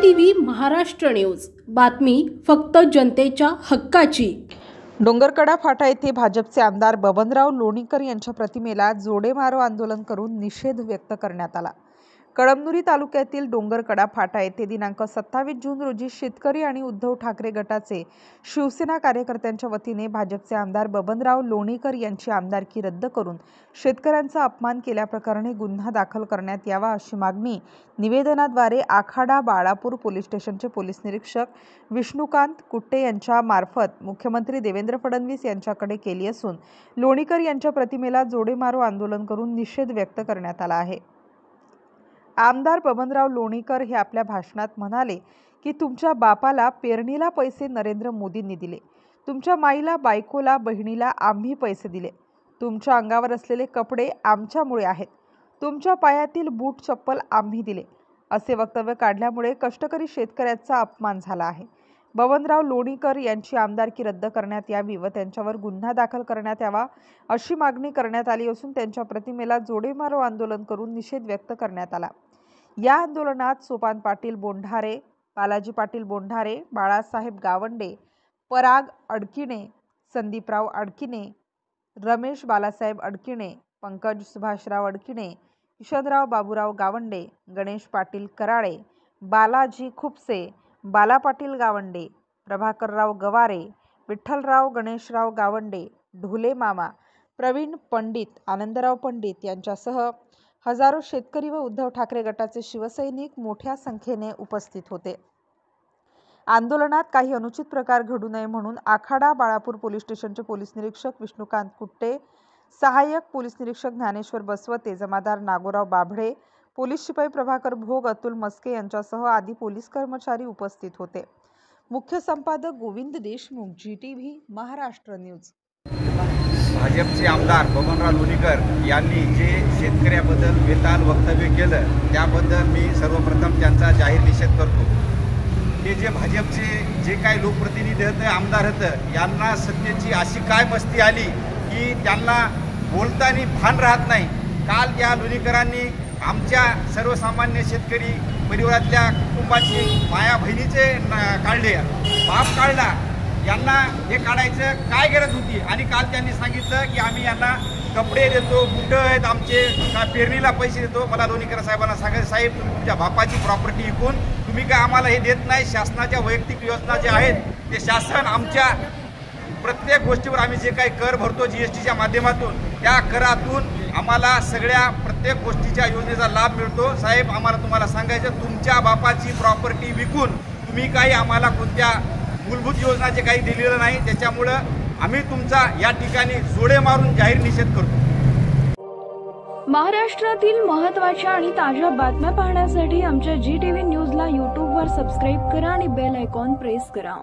TV Maharashtra news, बातमी फक्त जनतेच्या हक्काची। डोंगरकडा फाटा येथे भाजपचे आमदार बबनराव लोणीकर यांच्या प्रतिमेला जोडे मारो आंदोलन करून निषेध व्यक्त करण्यात आला। कळमनुरी तालुक्यातील डोंगरकडा फाटा येथे दिनांक 27 जून रोजी शेतकरी आणि उद्धव ठाकरे गटाचे शिवसेना कार्यकर्त्यांच्या वतीने भाजपचे आमदार बबनराव लोणीकर यांची आमदारकी रद्द करून शेतकऱ्यांचा अपमान केल्याप्रकरणी गुन्हा दाखल करण्यात यावा अशी मागणी निवेदनाद्वारे आखाडा बाळापूर पोलीस स्टेशनचे पोलीस निरीक्षक विष्णुकांत कुट्टे यांच्या मार्फत मुख्यमंत्री देवेंद्र फडणवीस यांच्याकडे केली असून लोणीकर यांच्या प्रतिमेला जोडे मारो आंदोलन करून निषेध व्यक्त करण्यात आला आहे। आमदार बबनराव लोणीकर हे आपल्या भाषणात म्हणाले की तुमच्या बापाला पेरणीला पैसे नरेंद्र मोदींनी दिले, तुमच्या माईला, बायकोला, बहिणीला आम्ही पैसे दिले, तुमच्या अंगावर असलेले कपडे आमच्यामुळे आहेत, तुमच्या पायातील बूट चप्पल आम्ही दिले असे वक्तव्य काढल्यामुळे कष्टकरी शेतकऱ्याचा अपमान झाला आहे। बबनराव लोणीकर यांची आमदारकी रद्द करण्यात यावी व त्यांच्यावर गुन्हा दाखल करण्यात यावा अशी मागणी करण्यात आली असून त्यांच्या प्रतिमेला जोडे मारो आंदोलन करून निषेध व्यक्त करण्यात आला। या आंदोलनात सोपान पाटील बोंढारे, बालाजी पाटील बोंढारे, बाळासाहेब गावंडे, पराग अडकिणे, संदीपराव अडकिणे, रमेश बालासाहेब अडकिणे, पंकज सुभाषराव अडकिणे, किशनराव बाबूराव गावंडे, गणेश पाटील कराळे, बालाजी खुपसे, बाला पाटील गावंडे, प्रभाकरराव गवारे, विठ्ठलराव गणेशराव गावंडे, ढोले मामा, प्रवीण पंडित, आनंदराव पंडित यांच्यासह हजारो शेतकरी व उद्धव ठाकरे गटाचे शिवसैनिक मोठ्या संख्येने उपस्थित होते। आंदोलनात काही अनुचित प्रकार घडू नये म्हणून आखाडा बाळापूर पोलीस स्टेशनचे पोलीस निरीक्षक विष्णुकांत कुट्टे, सहाय्यक पोलीस निरीक्षक ज्ञानेश्वर बसवते, जमादार नागोराव बाभळे, पोलीस शिपाई प्रभाकर भोग, अतुल मस्के यांच्यासह आदी पोलीस कर्मचारी उपस्थित होते। मुख्य संपादक गोविंद देशमुख, GTV महाराष्ट्र न्यूज। भाजपचे आमदार बबनराव लोणीकर यांनी जे शेतकऱ्याबद्दल बेताल वक्तव्य केलं त्याबद्दल मी सर्वप्रथम त्यांचा जाहीर निषेध करतो। हे जे भाजपचे जे काही लोकप्रतिनिधी होते, आमदार होतं, यांना सत्तेची अशी काय मस्ती आली की त्यांना बोलताना भान राहत नाही। काल त्या लोणीकरांनी आमच्या सर्वसामान्य शेतकरी परिवारातल्या कुटुंबाची माया बहिणीचे काढले, बाप काढला, यांना हे काढायचं काय गरज होती। आणि काल त्यांनी सांगितलं की आम्ही यांना कपडे देतो, बूट आहेत आमचे, काय पेरणीला पैसे देतो। मला लोणीकर साहेबांना सांगायचं, साहेब तुम्ही तुमच्या बापाची प्रॉपर्टी विकून तुम्ही काय आम्हाला हे देत नाही। शासनाच्या वैयक्तिक योजना ज्या आहेत ते शासन आमच्या प्रत्येक गोष्टीवर आम्ही जे काही कर भरतो GSTच्या माध्यमातून, त्या करातून आम्हाला सगळ्या प्रत्येक गोष्टीच्या योजनेचा लाभ मिळतो। साहेब आम्हाला तुम्हाला सांगायचं, तुमच्या बापाची प्रॉपर्टी विकून तुम्ही काही आम्हाला कोणत्या मूलभूत योजनाचे काही दिलेलं नाही, त्याच्यामुळं आम्ही तुमचा या ठिकाणी जोडे मारून जाहीर निषेध करतो। महाराष्ट्रातील महत्त्वाच्या आणि ताज्या बातम्या पाहण्यासाठी आमच्या GTV न्यूजला YouTubeवर सबस्क्राईब करा आणि बेल आयकॉन प्रेस करा।